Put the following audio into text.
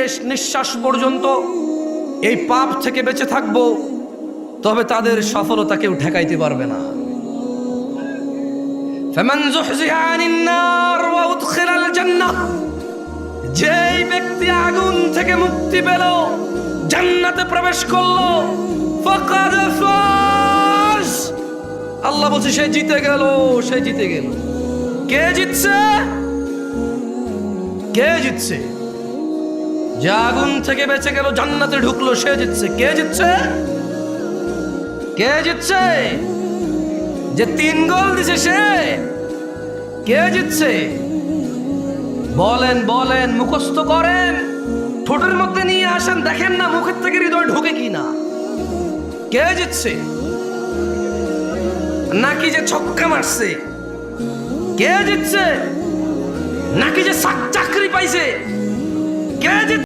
শেষ নিঃশ্বাস পর্যন্ত এই পাপ থেকে বেঁচে থাকবো, তবে তাদের সফলতা কেউ ঠেকাইতে পারবে না। ফামান যুহজিহা আনিন নার ওয়া উদখিলাল জান্নাহ, যেই ব্যক্তি আগুন থেকে মুক্তি পেল, জান্নাতে প্রবেশ করলো, ফাকাদ ফাজ, আল্লাহ বলছে সে জিতে গেল, সে জিতে গেল। কে জিতছে? কে জিতছে? যে আগুন থেকে বেঁচে গেল, জান্নাতে ঢুকলো, সে জিতছে। কে জিতছে? কে জিতছে? যে 3 গোল দিছে সে? কে জিতছে? বলেন বলেন, মুখস্থ করেন, ঠোঁটের মধ্যে নিয়ে আসেন, দেখেন না মুখের থেকে হৃদয় ঢোকে কিনা। কে জিতছে? নাকি যে ছক্কা মারছে? কে জিতছে? নাকি যে চাকরি পাইছে? কে জিতছে?